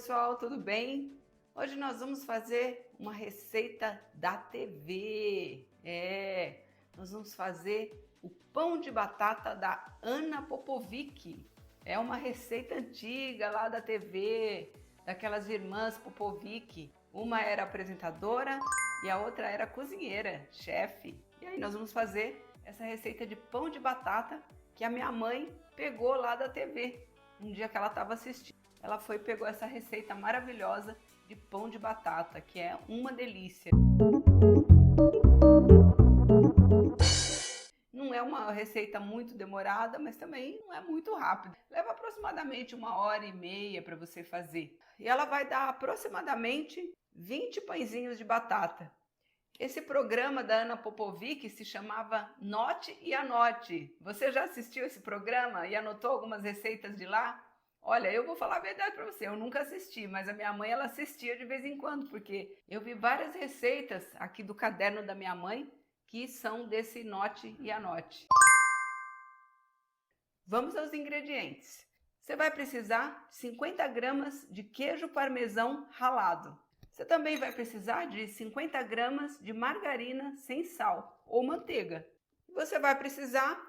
pessoal, tudo bem? Hoje nós vamos fazer uma receita da TV. Nós vamos fazer o pão de batata da Anna Popovic. É uma receita antiga lá da TV, daquelas irmãs Popovic. Uma era apresentadora e a outra era cozinheira, chefe. E aí nós vamos fazer essa receita de pão de batata que a minha mãe pegou lá da TV. Um dia que ela estava assistindo, ela foi e pegou essa receita maravilhosa de pão de batata, que é uma delícia. Não é uma receita muito demorada, mas também não é muito rápida. Leva aproximadamente 1h30 para você fazer. E ela vai dar aproximadamente 20 pãezinhos de batata. Esse programa da Anna Popovic se chamava Note e Anote. Você já assistiu esse programa e anotou algumas receitas de lá? Olha, eu vou falar a verdade para você, eu nunca assisti, mas a minha mãe ela assistia de vez em quando, porque eu vi várias receitas aqui do caderno da minha mãe que são desse Note e Anote. Vamos aos ingredientes. Você vai precisar de 50 gramas de queijo parmesão ralado. Você também vai precisar de 50 gramas de margarina sem sal ou manteiga. Você vai precisar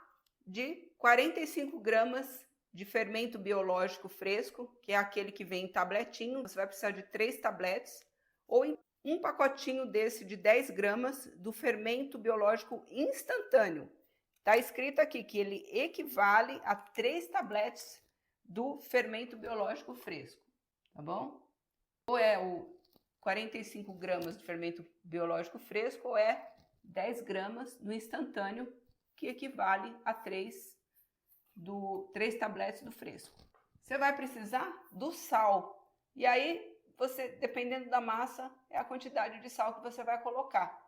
de 45 gramas de fermento biológico fresco, que é aquele que vem em tabletinho. Você vai precisar de 3 tabletes ou um pacotinho desse de 10 gramas do fermento biológico instantâneo. Está escrito aqui que ele equivale a 3 tabletes do fermento biológico fresco, tá bom? Ou é o 45 gramas de fermento biológico fresco ou é 10 gramas no instantâneo, que equivale a 3 tabletes do fresco. Você vai precisar do sal. E aí, você, dependendo da massa, é a quantidade de sal que você vai colocar.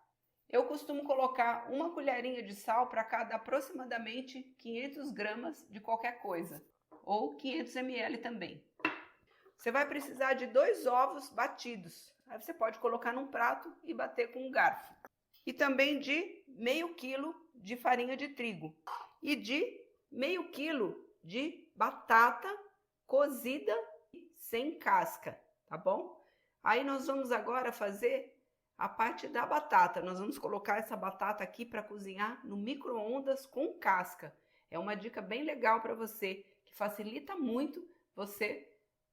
Eu costumo colocar uma colherinha de sal para cada aproximadamente 500 gramas de qualquer coisa, ou 500 ml também. Você vai precisar de 2 ovos batidos. Aí você pode colocar num prato e bater com um garfo. E também de meio quilo de farinha de trigo. E de meio quilo de batata cozida sem casca, tá bom? Aí nós vamos agora fazer a parte da batata. Nós vamos colocar essa batata aqui para cozinhar no micro-ondas com casca. É uma dica bem legal para você, que facilita muito você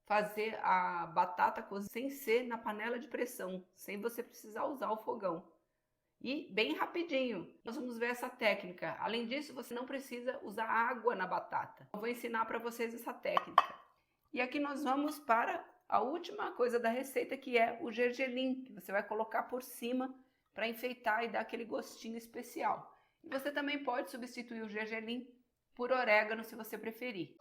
fazer a batata cozer sem ser na panela de pressão, sem você precisar usar o fogão. E bem rapidinho, nós vamos ver essa técnica. Além disso, você não precisa usar água na batata. Eu vou ensinar para vocês essa técnica. E aqui nós vamos para a última coisa da receita, que é o gergelim, que você vai colocar por cima para enfeitar e dar aquele gostinho especial. E você também pode substituir o gergelim por orégano, se você preferir.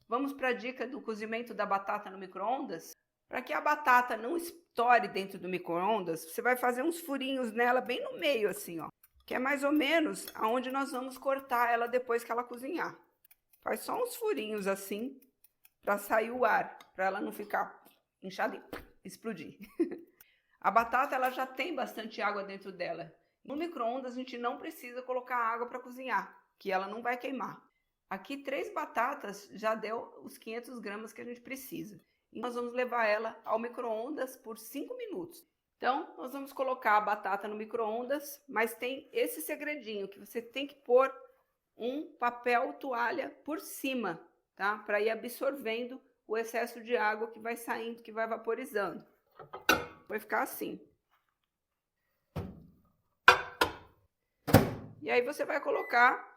Vamos para a dica do cozimento da batata no micro-ondas? Para que a batata não estoure dentro do micro-ondas, você vai fazer uns furinhos nela bem no meio assim, ó. Que é mais ou menos aonde nós vamos cortar ela depois que ela cozinhar. Faz só uns furinhos assim, para sair o ar, para ela não ficar inchada e explodir. A batata ela já tem bastante água dentro dela. No micro-ondas a gente não precisa colocar água para cozinhar, que ela não vai queimar. Aqui 3 batatas já deu os 500 gramas que a gente precisa. E nós vamos levar ela ao micro-ondas por 5 minutos. Então, nós vamos colocar a batata no micro-ondas, mas tem esse segredinho, que você tem que pôr um papel toalha por cima, tá? Para ir absorvendo o excesso de água que vai saindo, que vai vaporizando. Vai ficar assim. E aí você vai colocar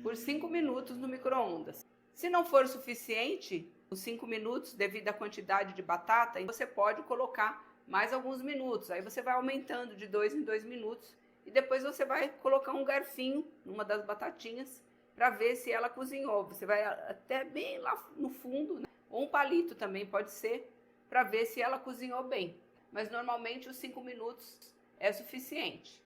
por 5 minutos no micro-ondas. Se não for suficiente, os 5 minutos, devido à quantidade de batata, você pode colocar mais alguns minutos. Aí você vai aumentando de 2 em 2 minutos e depois você vai colocar um garfinho numa das batatinhas para ver se ela cozinhou. Você vai até bem lá no fundo, né? Ou um palito também pode ser, para ver se ela cozinhou bem. Mas normalmente os 5 minutos é suficiente.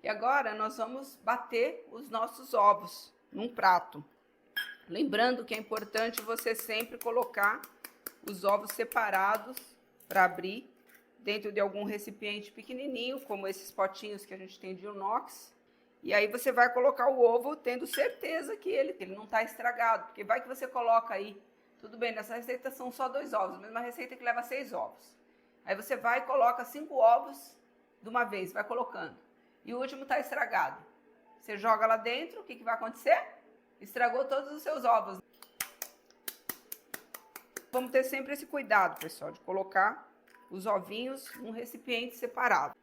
E agora nós vamos bater os nossos ovos num prato. Lembrando que é importante você sempre colocar os ovos separados para abrir dentro de algum recipiente pequenininho, como esses potinhos que a gente tem de inox. E aí você vai colocar o ovo tendo certeza que ele não está estragado, porque vai que você coloca aí Tudo bem, nessa receita são só 2 ovos, mas uma receita que leva 6 ovos. Aí você vai e coloca 5 ovos de uma vez, vai colocando. E o último está estragado. Você joga lá dentro, o que vai acontecer? Estragou todos os seus ovos. Vamos ter sempre esse cuidado, pessoal, de colocar os ovinhos num recipiente separado.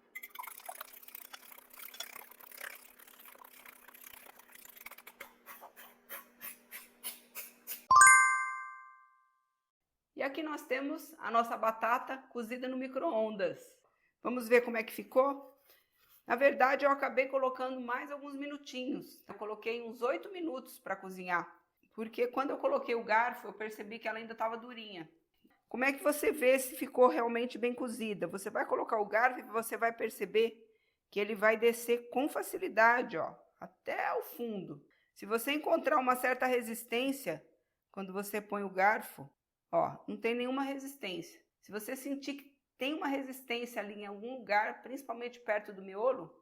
E aqui nós temos a nossa batata cozida no micro-ondas. Vamos ver como é que ficou? Na verdade, eu acabei colocando mais alguns minutinhos. Eu coloquei uns 8 minutos para cozinhar. Porque quando eu coloquei o garfo, eu percebi que ela ainda estava durinha. Como é que você vê se ficou realmente bem cozida? Você vai colocar o garfo e você vai perceber que ele vai descer com facilidade, ó, até o fundo. Se você encontrar uma certa resistência, quando você põe o garfo, ó, não tem nenhuma resistência. Se você sentir que tem uma resistência ali em algum lugar, principalmente perto do miolo,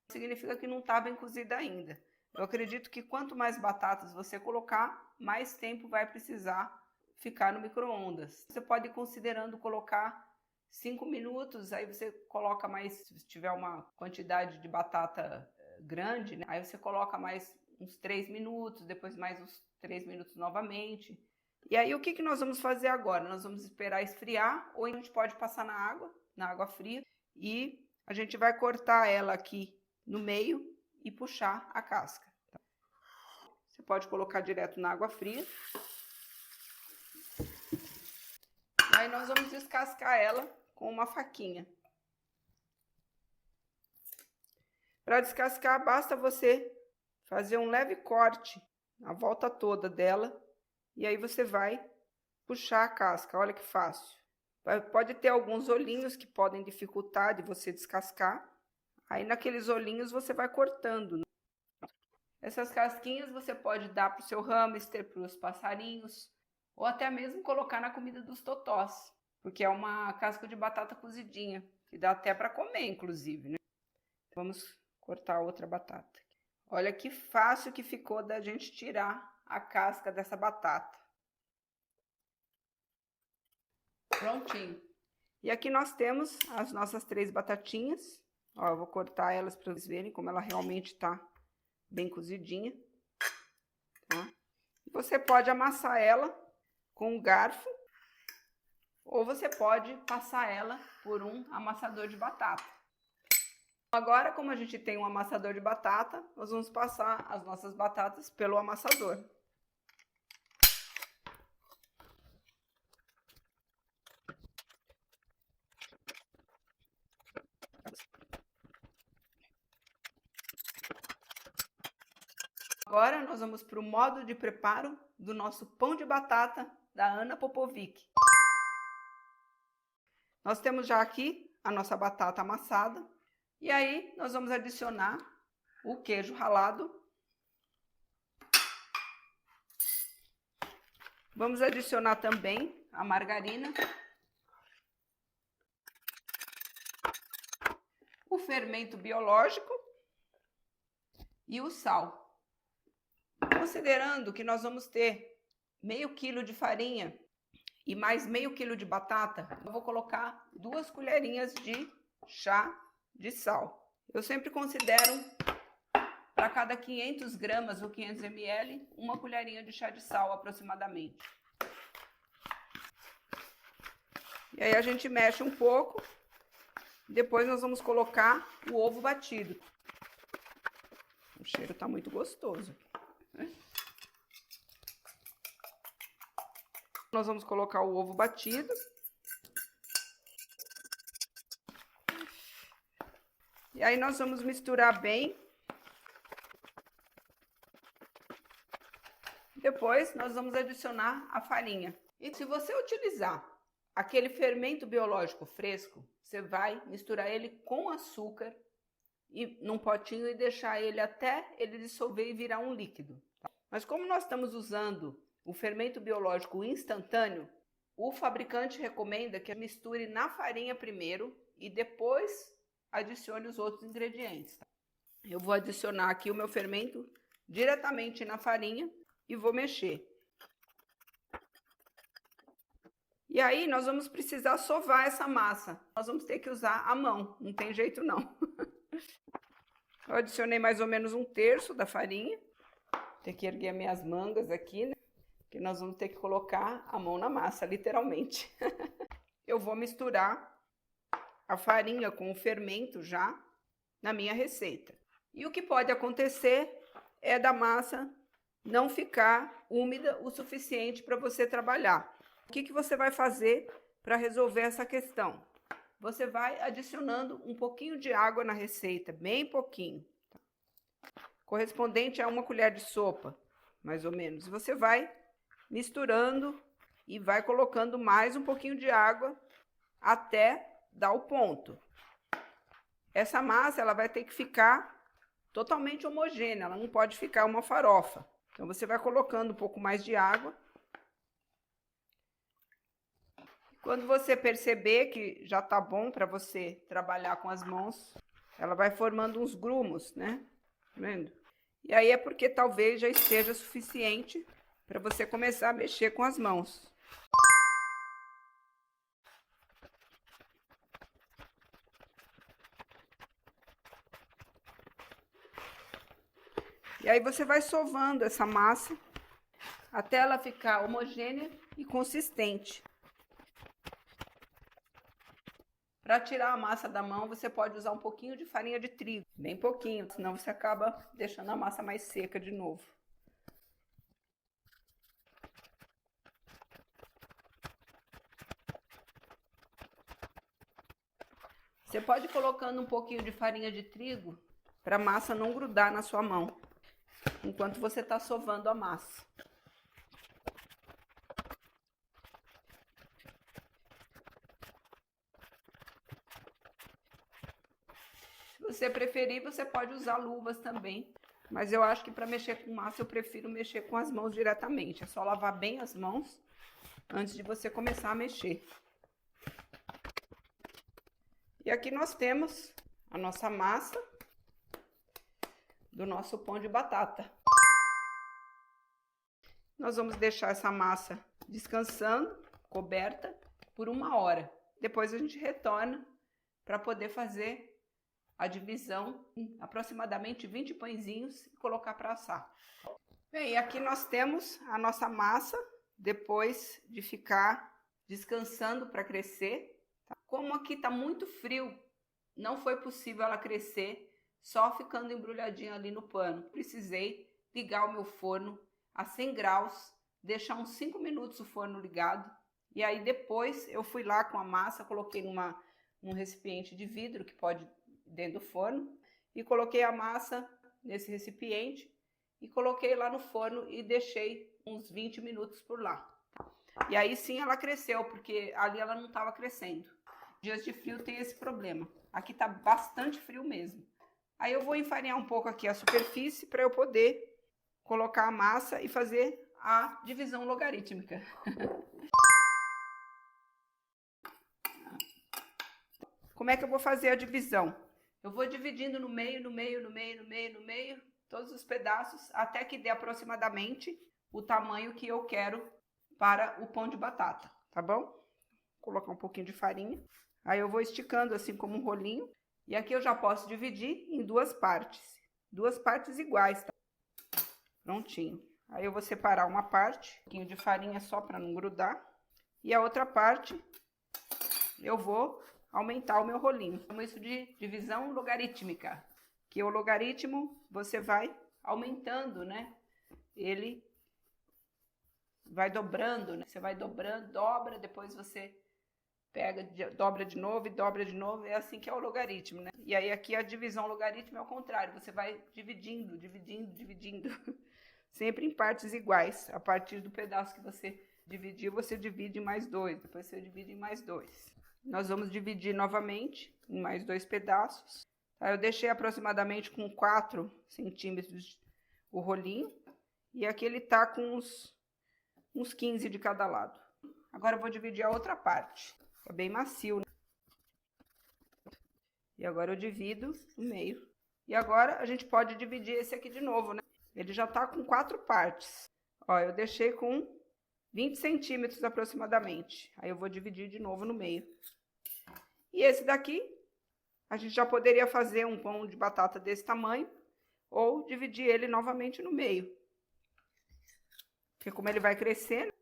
significa que não está bem cozida ainda. Eu acredito que quanto mais batatas você colocar, mais tempo vai precisar ficar no micro-ondas. Você pode ir considerando colocar 5 minutos, aí você coloca mais, se tiver uma quantidade de batata grande, né? Aí você coloca mais uns 3 minutos, depois mais uns 3 minutos novamente. E aí o que nós vamos fazer agora? Nós vamos esperar esfriar, ou a gente pode passar na água fria, e a gente vai cortar ela aqui no meio e puxar a casca. Você pode colocar direto na água fria. Aí nós vamos descascar ela com uma faquinha. Para descascar, basta você fazer um leve corte na volta toda dela. E aí você vai puxar a casca, olha que fácil. Pode ter alguns olhinhos que podem dificultar de você descascar. Aí naqueles olhinhos você vai cortando, né? Essas casquinhas você pode dar para o seu hamster, para os passarinhos, ou até mesmo colocar na comida dos totós, porque é uma casca de batata cozidinha, que dá até para comer, inclusive, né? Vamos cortar outra batata. Olha que fácil que ficou da gente tirar a casca dessa batata. Prontinho. E aqui nós temos as nossas 3 batatinhas. Ó, eu vou cortar elas para vocês verem como ela realmente tá bem cozidinha. Tá? Você pode amassar ela com um garfo, ou você pode passar ela por um amassador de batata. Agora, como a gente tem um amassador de batata, nós vamos passar as nossas batatas pelo amassador. Agora nós vamos para o modo de preparo do nosso pão de batata da Ana Popovic. Nós temos já aqui a nossa batata amassada. E aí nós vamos adicionar o queijo ralado. Vamos adicionar também a margarina, o fermento biológico e o sal. Considerando que nós vamos ter meio quilo de farinha e mais meio quilo de batata, eu vou colocar 2 colherinhas de chá de sal. Eu sempre considero, para cada 500 gramas ou 500 ml, 1 colherinha de chá de sal aproximadamente. E aí a gente mexe um pouco, depois nós vamos colocar o ovo batido. O cheiro tá muito gostoso. Nós vamos colocar o ovo batido. E aí nós vamos misturar bem. Depois nós vamos adicionar a farinha. E se você utilizar aquele fermento biológico fresco, você vai misturar ele com açúcar e num potinho e deixar ele até ele dissolver e virar um líquido. Mas como nós estamos usando o fermento biológico instantâneo, o fabricante recomenda que misture na farinha primeiro e depois adicione os outros ingredientes. Eu vou adicionar aqui o meu fermento diretamente na farinha e vou mexer. E aí nós vamos precisar sovar essa massa. Nós vamos ter que usar a mão, não tem jeito não. Eu adicionei mais ou menos 1/3 da farinha. Tem que erguer minhas mangas aqui, né? Que nós vamos ter que colocar a mão na massa, literalmente. Eu vou misturar a farinha com o fermento já na minha receita. E o que pode acontecer é da massa não ficar úmida o suficiente para você trabalhar. O que você vai fazer para resolver essa questão? Você vai adicionando um pouquinho de água na receita, bem pouquinho, correspondente a 1 colher de sopa, mais ou menos. Você vai misturando e vai colocando mais um pouquinho de água até dar o ponto. Essa massa ela vai ter que ficar totalmente homogênea, ela não pode ficar uma farofa. Então você vai colocando um pouco mais de água. Quando você perceber que já tá bom para você trabalhar com as mãos, ela vai formando uns grumos, né? Tá vendo? E aí é porque talvez já esteja suficiente para você começar a mexer com as mãos. E aí você vai sovando essa massa até ela ficar homogênea e consistente. Para tirar a massa da mão, você pode usar um pouquinho de farinha de trigo, bem pouquinho, senão você acaba deixando a massa mais seca de novo. Você pode ir colocando um pouquinho de farinha de trigo para a massa não grudar na sua mão, enquanto você está sovando a massa. Se você preferir, você pode usar luvas também, mas eu acho que para mexer com massa eu prefiro mexer com as mãos diretamente. É só lavar bem as mãos antes de você começar a mexer. E aqui nós temos a nossa massa do nosso pão de batata. Nós vamos deixar essa massa descansando, coberta, por 1 hora. Depois a gente retorna para poder fazer a divisão em aproximadamente 20 pãezinhos e colocar para assar. Bem, aqui nós temos a nossa massa, depois de ficar descansando para crescer. Como aqui está muito frio, não foi possível ela crescer só ficando embrulhadinha ali no pano. Precisei ligar o meu forno a 100 graus, deixar uns 5 minutos o forno ligado. E aí depois eu fui lá com a massa, coloquei num recipiente de vidro que pode ir dentro do forno. E coloquei a massa nesse recipiente e coloquei lá no forno e deixei uns 20 minutos por lá. E aí sim ela cresceu, porque ali ela não estava crescendo. Dias de frio tem esse problema. Aqui tá bastante frio mesmo. Aí eu vou enfarinhar um pouco aqui a superfície para eu poder colocar a massa e fazer a divisão logarítmica. Como é que eu vou fazer a divisão? Eu vou dividindo no meio, todos os pedaços, até que dê aproximadamente o tamanho que eu quero para o pão de batata, tá bom? Vou colocar um pouquinho de farinha. Aí eu vou esticando assim como um rolinho. E aqui eu já posso dividir em 2 partes. 2 partes iguais, tá? Prontinho. Aí eu vou separar uma parte, um pouquinho de farinha só para não grudar. E a outra parte eu vou aumentar o meu rolinho. Chamo isso de divisão logarítmica. Que o logaritmo você vai aumentando, né? Ele vai dobrando, né? Você vai dobrando, dobra, depois você pega, dobra de novo e dobra de novo, é assim que é o logaritmo, né? E aí aqui a divisão logarítmica é o contrário, você vai dividindo, sempre em partes iguais. A partir do pedaço que você dividiu, você divide em mais 2, depois você divide em mais 2. Nós vamos dividir novamente em mais 2 pedaços. Aí eu deixei aproximadamente com 4 centímetros o rolinho, e aqui ele tá com uns 15 de cada lado. Agora eu vou dividir a outra parte. É bem macio, né? E agora eu divido no meio. E agora a gente pode dividir esse aqui de novo, né? Ele já tá com 4 partes. Ó, eu deixei com 20 centímetros aproximadamente. Aí eu vou dividir de novo no meio. E esse daqui, a gente já poderia fazer um pão de batata desse tamanho, ou dividir ele novamente no meio. Porque como ele vai crescendo,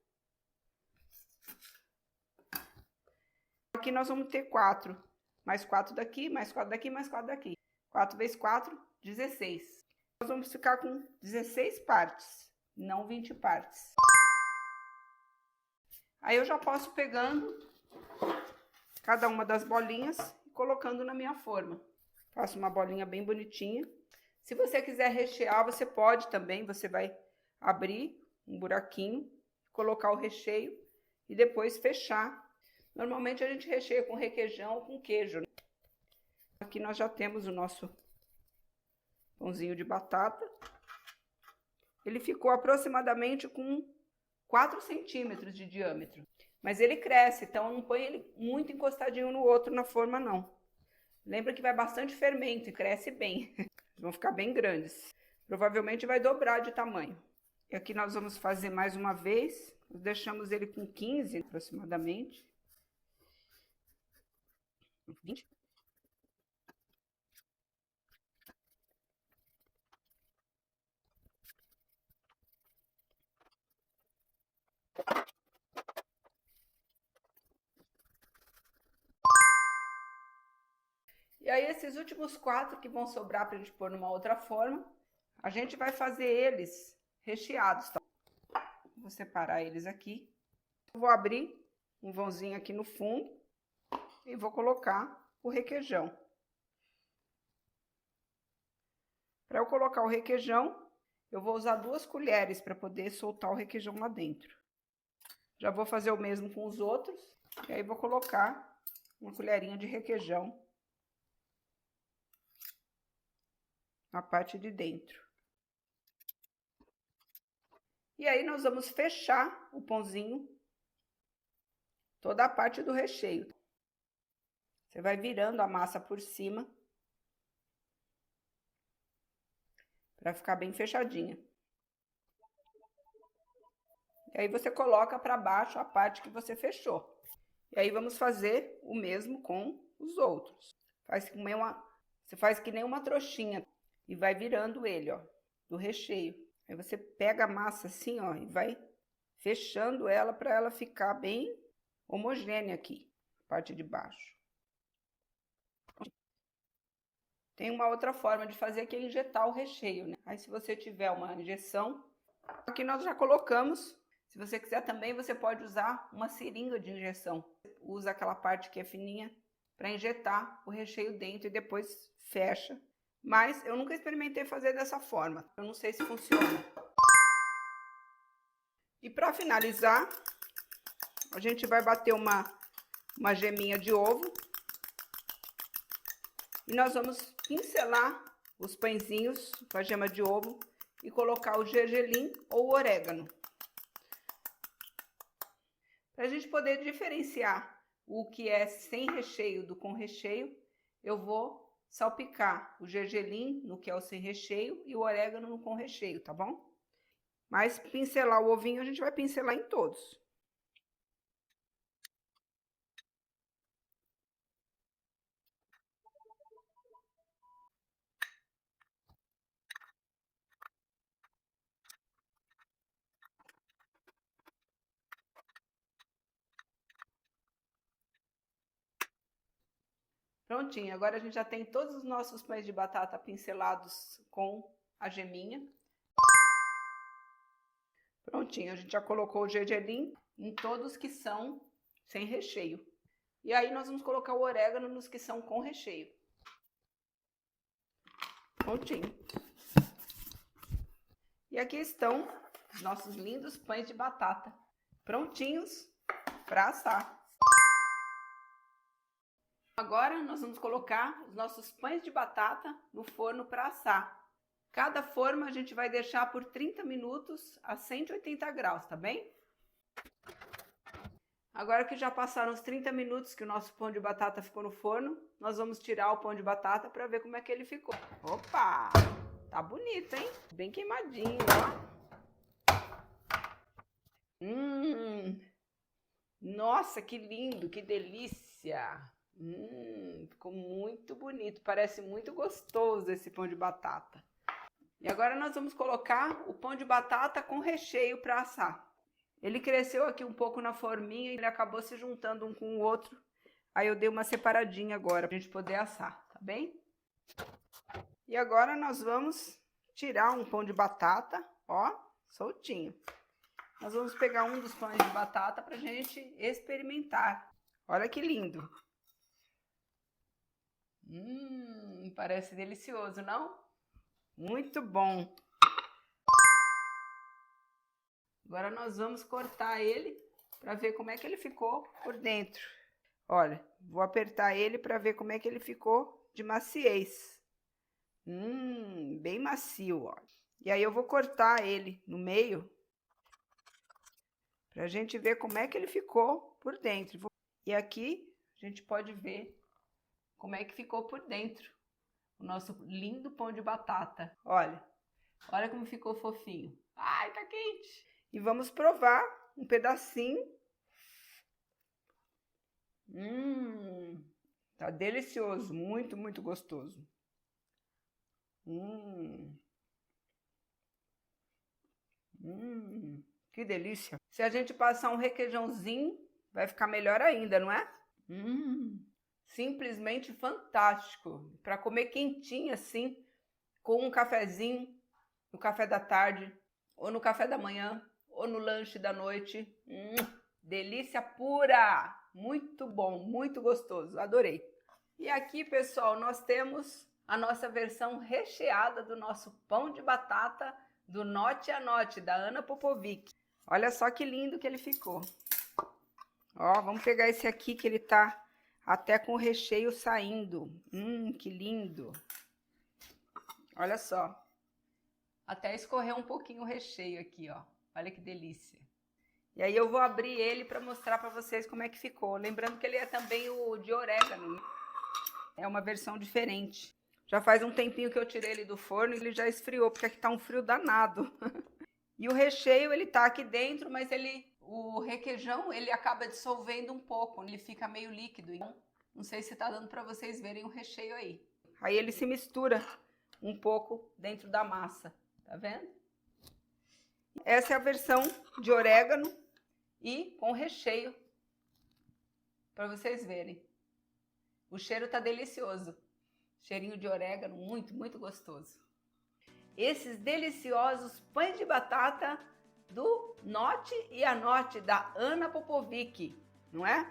aqui nós vamos ter 4. Mais 4 daqui, mais 4 daqui, mais 4 daqui. 4 vezes 4, 16. Nós vamos ficar com 16 partes, não 20 partes. Aí eu já posso pegando cada uma das bolinhas e colocando na minha forma. Faço uma bolinha bem bonitinha. Se você quiser rechear, você pode também. Você vai abrir um buraquinho, colocar o recheio e depois fechar. Normalmente a gente recheia com requeijão ou com queijo. Aqui nós já temos o nosso pãozinho de batata. Ele ficou aproximadamente com 4 centímetros de diâmetro. Mas ele cresce, então não põe ele muito encostadinho no outro na forma, não. Lembra que vai bastante fermento e cresce bem. Vão ficar bem grandes. Provavelmente vai dobrar de tamanho. E aqui nós vamos fazer mais uma vez. Nós deixamos ele com 15 aproximadamente. 20. E aí esses últimos 4 que vão sobrar para a gente pôr numa outra forma, a gente vai fazer eles recheados, tá? Vou separar eles aqui. Vou abrir um vãozinho aqui no fundo e vou colocar o requeijão. Para eu colocar o requeijão, eu vou usar 2 colheres para poder soltar o requeijão lá dentro. Já vou fazer o mesmo com os outros, e aí vou colocar uma colherinha de requeijão na parte de dentro. E aí nós vamos fechar o pãozinho, toda a parte do recheio. Você vai virando a massa por cima, para ficar bem fechadinha. E aí você coloca para baixo a parte que você fechou. E aí vamos fazer o mesmo com os outros. Você faz que nem uma trouxinha e vai virando ele, ó, do recheio. Aí você pega a massa assim, ó, e vai fechando ela para ela ficar bem homogênea aqui, a parte de baixo. Tem uma outra forma de fazer que é injetar o recheio, né? Aí se você tiver uma injeção, aqui nós já colocamos. Se você quiser também, você pode usar uma seringa de injeção. Usa aquela parte que é fininha para injetar o recheio dentro e depois fecha. Mas eu nunca experimentei fazer dessa forma. Eu não sei se funciona. E para finalizar, a gente vai bater uma geminha de ovo. E nós vamos pincelar os pãezinhos com a gema de ovo e colocar o gergelim ou o orégano. Para a gente poder diferenciar o que é sem recheio do com recheio, eu vou salpicar o gergelim no que é o sem recheio e o orégano no com recheio, tá bom? Mas pincelar o ovinho a gente vai pincelar em todos. Prontinho, agora a gente já tem todos os nossos pães de batata pincelados com a geminha. Prontinho, a gente já colocou o gergelim em todos que são sem recheio. E aí nós vamos colocar o orégano nos que são com recheio. Prontinho. E aqui estão os nossos lindos pães de batata, prontinhos para assar. Agora nós vamos colocar os nossos pães de batata no forno para assar. Cada forma a gente vai deixar por 30 minutos a 180 graus, tá bem? Agora que já passaram os 30 minutos que o nosso pão de batata ficou no forno, nós vamos tirar o pão de batata para ver como é que ele ficou. Opa! Tá bonito, hein? Bem queimadinho, ó. Nossa, que lindo, que delícia! Ficou muito bonito, parece muito gostoso esse pão de batata. E agora nós vamos colocar o pão de batata com recheio para assar. Ele cresceu aqui um pouco na forminha e ele acabou se juntando um com o outro. Aí eu dei uma separadinha agora para a gente poder assar, tá bem? E agora nós vamos tirar um pão de batata, ó, soltinho. Nós vamos pegar um dos pães de batata para a gente experimentar. Olha que lindo! Parece delicioso, não? Muito bom! Agora nós vamos cortar ele para ver como é que ele ficou por dentro. Olha, vou apertar ele para ver como é que ele ficou de maciez. Bem macio, ó. E aí eu vou cortar ele no meio para a gente ver como é que ele ficou por dentro. E aqui a gente pode ver como é que ficou por dentro o nosso lindo pão de batata. Olha, olha como ficou fofinho. Ai, tá quente! E vamos provar um pedacinho. Tá delicioso, muito, muito gostoso. Que delícia. Se a gente passar um requeijãozinho, vai ficar melhor ainda, não é? Simplesmente fantástico. Para comer quentinho assim, com um cafezinho, no café da tarde, ou no café da manhã, ou no lanche da noite. Delícia pura! Muito bom, muito gostoso, adorei. E aqui, pessoal, nós temos a nossa versão recheada do nosso pão de batata do Note a Note, da Ana Popovic. Olha só que lindo que ele ficou. Ó, vamos pegar esse aqui que ele tá até com o recheio saindo. Que lindo. Olha só. Até escorreu um pouquinho o recheio aqui, ó. Olha que delícia. E aí eu vou abrir ele para mostrar para vocês como é que ficou. Lembrando que ele é também o de orégano. É uma versão diferente. Já faz um tempinho que eu tirei ele do forno e ele já esfriou, porque aqui tá um frio danado. E o recheio, ele tá aqui dentro, mas o requeijão, ele acaba dissolvendo um pouco. Ele fica meio líquido. Então, não sei se tá dando para vocês verem o recheio aí. Aí ele se mistura um pouco dentro da massa. Tá vendo? Essa é a versão de orégano e com recheio, para vocês verem. O cheiro tá delicioso. Cheirinho de orégano, muito, muito gostoso. Esses deliciosos pães de batata do Note e a Note, da Ana Popovic, não é?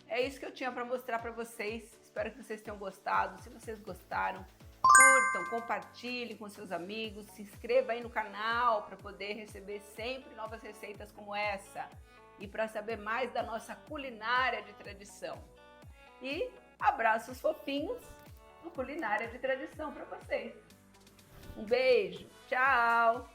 É isso que eu tinha para mostrar para vocês. Espero que vocês tenham gostado. Se vocês gostaram, curtam, compartilhem com seus amigos, se inscreva aí no canal para poder receber sempre novas receitas como essa e para saber mais da nossa culinária de tradição. E abraços fofinhos no Culinária de Tradição para vocês. Um beijo, tchau!